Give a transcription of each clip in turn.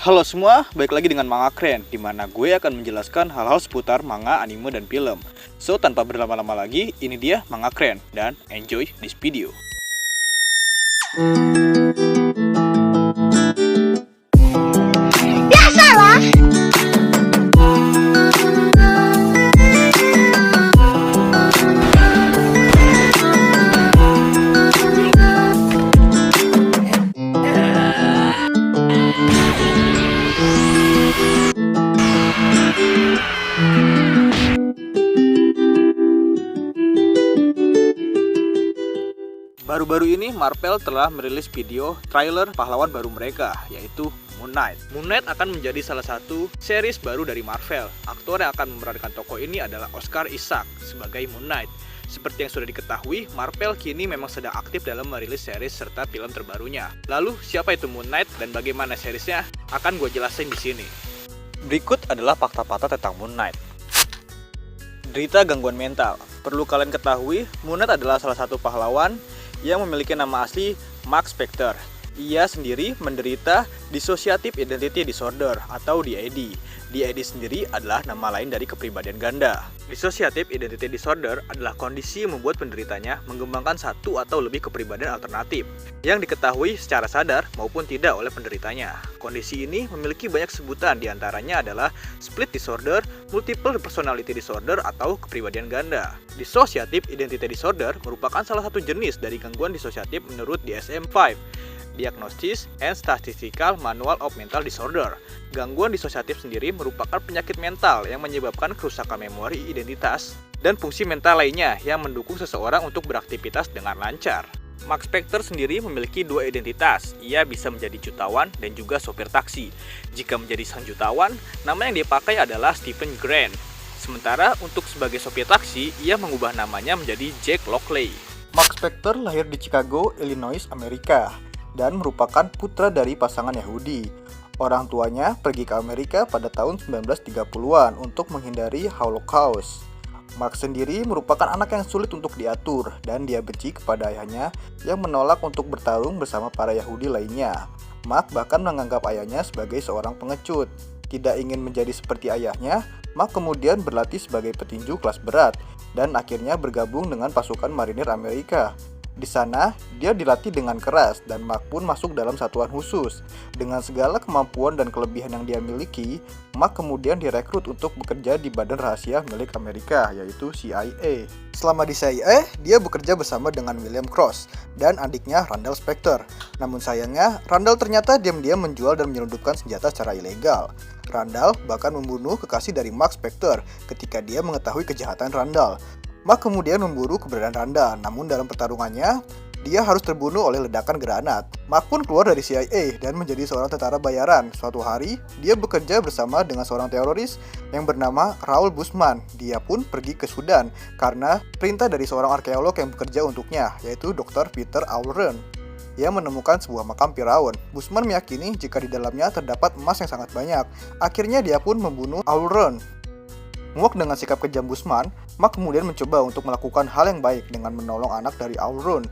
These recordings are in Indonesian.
Halo semua, balik lagi dengan Manga Keren, di mana gue akan menjelaskan hal-hal seputar manga, anime, dan film. So, tanpa berlama-lama lagi, ini dia Manga Keren, dan enjoy this video. Baru-baru ini Marvel telah merilis video trailer pahlawan baru mereka, yaitu Moon Knight. Moon Knight akan menjadi salah satu series baru dari Marvel. Aktor yang akan memerankan tokoh ini adalah Oscar Isaac sebagai Moon Knight. Seperti yang sudah diketahui, Marvel kini memang sedang aktif dalam merilis series serta film terbarunya. Lalu, siapa itu Moon Knight dan bagaimana seriesnya? Akan gue jelasin di sini. Berikut adalah fakta-fakta tentang Moon Knight. Derita gangguan mental. Perlu kalian ketahui, Moon Knight adalah salah satu pahlawan yang memiliki nama asli Mark Spector. Ia sendiri menderita Dissociative Identity Disorder atau DID. DID sendiri adalah nama lain dari kepribadian ganda. Dissociative Identity Disorder adalah kondisi yang membuat penderitanya mengembangkan satu atau lebih kepribadian alternatif yang diketahui secara sadar maupun tidak oleh penderitanya. Kondisi ini memiliki banyak sebutan, diantaranya adalah Split Disorder, Multiple Personality Disorder, atau kepribadian ganda. Dissociative Identity Disorder merupakan salah satu jenis dari gangguan disosiatif menurut DSM-5, Diagnosis and Statistical Manual of Mental Disorder. Gangguan disosiatif sendiri merupakan penyakit mental yang menyebabkan kerusakan memori, identitas, dan fungsi mental lainnya yang mendukung seseorang untuk beraktivitas dengan lancar. Mark Spector sendiri memiliki dua identitas. Ia bisa menjadi jutawan dan juga sopir taksi. Jika menjadi sang jutawan, nama yang dipakai adalah Stephen Grant. Sementara untuk sebagai sopir taksi, ia mengubah namanya menjadi Jack Lockley. Mark Spector lahir di Chicago, Illinois, Amerika, dan merupakan putra dari pasangan Yahudi. Orang tuanya pergi ke Amerika pada tahun 1930-an untuk menghindari Holocaust. Mark sendiri merupakan anak yang sulit untuk diatur, dan dia benci kepada ayahnya yang menolak untuk bertarung bersama para Yahudi lainnya. Mark bahkan menganggap ayahnya sebagai seorang pengecut. Tidak ingin menjadi seperti ayahnya, Mark kemudian berlatih sebagai petinju kelas berat, dan akhirnya bergabung dengan pasukan marinir Amerika. Di sana, dia dilatih dengan keras dan Mark pun masuk dalam satuan khusus. Dengan segala kemampuan dan kelebihan yang dia miliki, Mark kemudian direkrut untuk bekerja di badan rahasia milik Amerika, yaitu CIA. Selama di CIA, dia bekerja bersama dengan William Cross dan adiknya Randall Spector. Namun sayangnya, Randall ternyata diam-diam menjual dan menyelundupkan senjata secara ilegal. Randall bahkan membunuh kekasih dari Mark Spector ketika dia mengetahui kejahatan Randall. Mark kemudian memburu keberadaan Randall, namun dalam pertarungannya, dia harus terbunuh oleh ledakan granat. Mark pun keluar dari CIA dan menjadi seorang tentara bayaran. Suatu hari, dia bekerja bersama dengan seorang teroris yang bernama Raoul Busman. Dia pun pergi ke Sudan karena perintah dari seorang arkeolog yang bekerja untuknya, yaitu Dr. Peter Aulren, yang menemukan sebuah makam Firaun. Busman meyakini jika di dalamnya terdapat emas yang sangat banyak. Akhirnya dia pun membunuh Aulren. Muak dengan sikap kejam Busman, Mark kemudian mencoba untuk melakukan hal yang baik dengan menolong anak dari Aulren,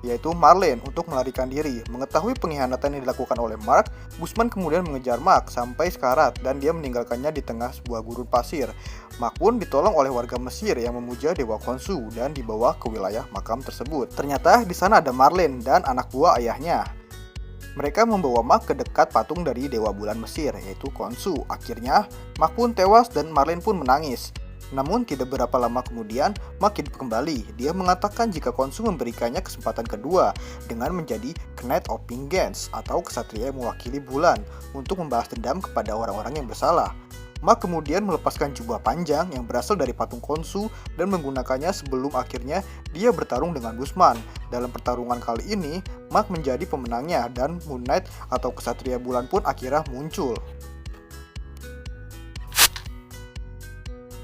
yaitu Marlene, untuk melarikan diri. Mengetahui pengkhianatan yang dilakukan oleh Mark, Busman kemudian mengejar Mark sampai sekarat dan dia meninggalkannya di tengah sebuah gurun pasir. Mark pun ditolong oleh warga Mesir yang memuja dewa Khonsu dan dibawa ke wilayah makam tersebut. Ternyata di sana ada Marlene dan anak buah ayahnya. Mereka membawa Mark ke dekat patung dari dewa bulan Mesir, yaitu Khonsu. Akhirnya, Mark pun tewas dan Marlene pun menangis. Namun tidak berapa lama kemudian, Mark hidup kembali. Dia mengatakan jika Khonsu memberikannya kesempatan kedua dengan menjadi Knight of Vengeance atau kesatria yang mewakili bulan untuk membalas dendam kepada orang-orang yang bersalah. Mark kemudian melepaskan jubah panjang yang berasal dari patung Khonsu dan menggunakannya sebelum akhirnya dia bertarung dengan Busman. Dalam pertarungan kali ini, Mark menjadi pemenangnya dan Moon Knight atau kesatria bulan pun akhirnya muncul.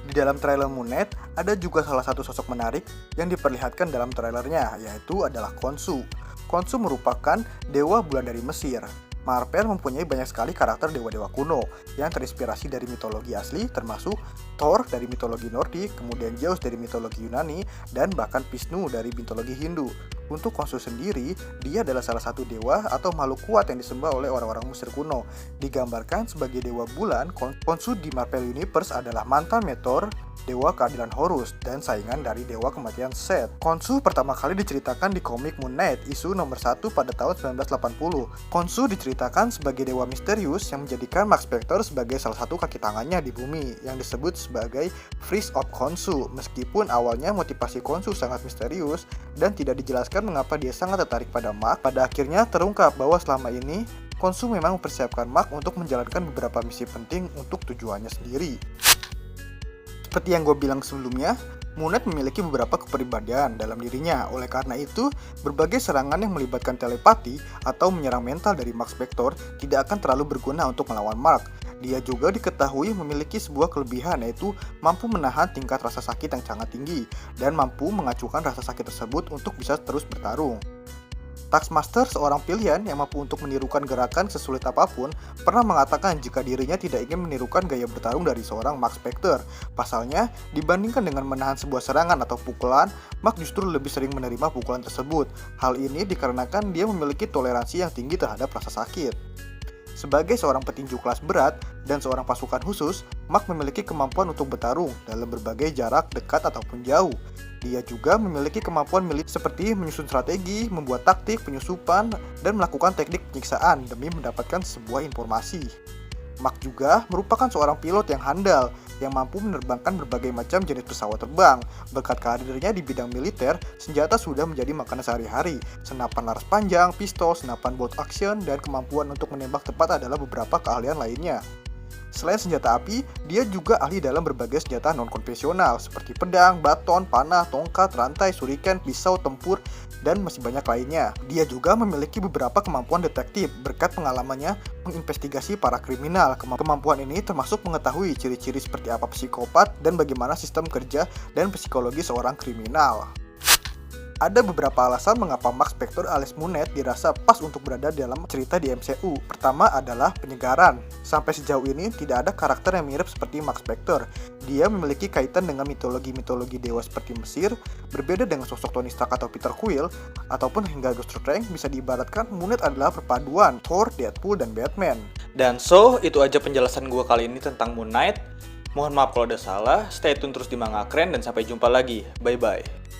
Di dalam trailer Moon Knight, ada juga salah satu sosok menarik yang diperlihatkan dalam trailernya, yaitu adalah Khonsu. Khonsu merupakan dewa bulan dari Mesir. Marvel mempunyai banyak sekali karakter dewa-dewa kuno yang terinspirasi dari mitologi asli, termasuk Thor dari mitologi Nordik, kemudian Zeus dari mitologi Yunani, dan bahkan Vishnu dari mitologi Hindu. Untuk Khonshu sendiri, dia adalah salah satu dewa atau makhluk kuat yang disembah oleh orang-orang Mesir kuno. Digambarkan sebagai dewa bulan, Khonshu di Marvel Universe adalah mantan Meteor, dewa keadilan Horus, dan saingan dari dewa kematian Set. Khonshu pertama kali diceritakan di komik Moon Knight isu nomor 1 pada tahun 1980. Khonshu diceritakan sebagai dewa misterius yang menjadikan Mark Spector sebagai salah satu kaki tangannya di bumi, yang disebut sebagai Fist of Khonshu. Meskipun awalnya motivasi Khonshu sangat misterius dan tidak dijelaskan mengapa dia sangat tertarik pada Mark, pada akhirnya terungkap bahwa selama ini Khonshu memang mempersiapkan Mark untuk menjalankan beberapa misi penting untuk tujuannya sendiri. Seperti yang gue bilang sebelumnya, Moon Knight memiliki beberapa kepribadian dalam dirinya. Oleh karena itu, berbagai serangan yang melibatkan telepati atau menyerang mental dari Mark Spector tidak akan terlalu berguna untuk melawan Mark. Dia juga diketahui memiliki sebuah kelebihan, yaitu mampu menahan tingkat rasa sakit yang sangat tinggi dan mampu mengacuhkan rasa sakit tersebut untuk bisa terus bertarung. Taskmaster, seorang pilihan yang mampu untuk menirukan gerakan sesulit apapun, pernah mengatakan jika dirinya tidak ingin menirukan gaya bertarung dari seorang Mark Spector. Pasalnya, dibandingkan dengan menahan sebuah serangan atau pukulan, Mark justru lebih sering menerima pukulan tersebut. Hal ini dikarenakan dia memiliki toleransi yang tinggi terhadap rasa sakit. Sebagai seorang petinju kelas berat dan seorang pasukan khusus, Mark memiliki kemampuan untuk bertarung dalam berbagai jarak dekat ataupun jauh. Dia juga memiliki kemampuan seperti menyusun strategi, membuat taktik, penyusupan, dan melakukan teknik penyiksaan demi mendapatkan sebuah informasi. Mark juga merupakan seorang pilot yang handal, yang mampu menerbangkan berbagai macam jenis pesawat terbang. Berkat karirnya di bidang militer, senjata sudah menjadi makanan sehari-hari. Senapan laras panjang, pistol, senapan bolt action, dan kemampuan untuk menembak tepat adalah beberapa keahlian lainnya. Selain senjata api, dia juga ahli dalam berbagai senjata non-konvensional seperti pedang, baton, panah, tongkat, rantai, shuriken, pisau, tempur, dan masih banyak lainnya. Dia juga memiliki beberapa kemampuan detektif berkat pengalamannya menginvestigasi para kriminal. Kemampuan ini termasuk mengetahui ciri-ciri seperti apa psikopat dan bagaimana sistem kerja dan psikologi seorang kriminal. Ada beberapa alasan mengapa Mark Spector alias Moon Knight dirasa pas untuk berada dalam cerita di MCU. Pertama adalah penyegaran. Sampai sejauh ini tidak ada karakter yang mirip seperti Mark Spector. Dia memiliki kaitan dengan mitologi dewa seperti Mesir, berbeda dengan sosok Tony Stark atau Peter Quill, ataupun hingga Doctor Strange. Bisa diibaratkan Moon Knight adalah perpaduan Thor, Deadpool, dan Batman. Dan so, itu aja penjelasan gue kali ini tentang Moon Knight. Mohon maaf kalau ada salah, stay tune terus di Manga Keren dan sampai jumpa lagi. Bye-bye.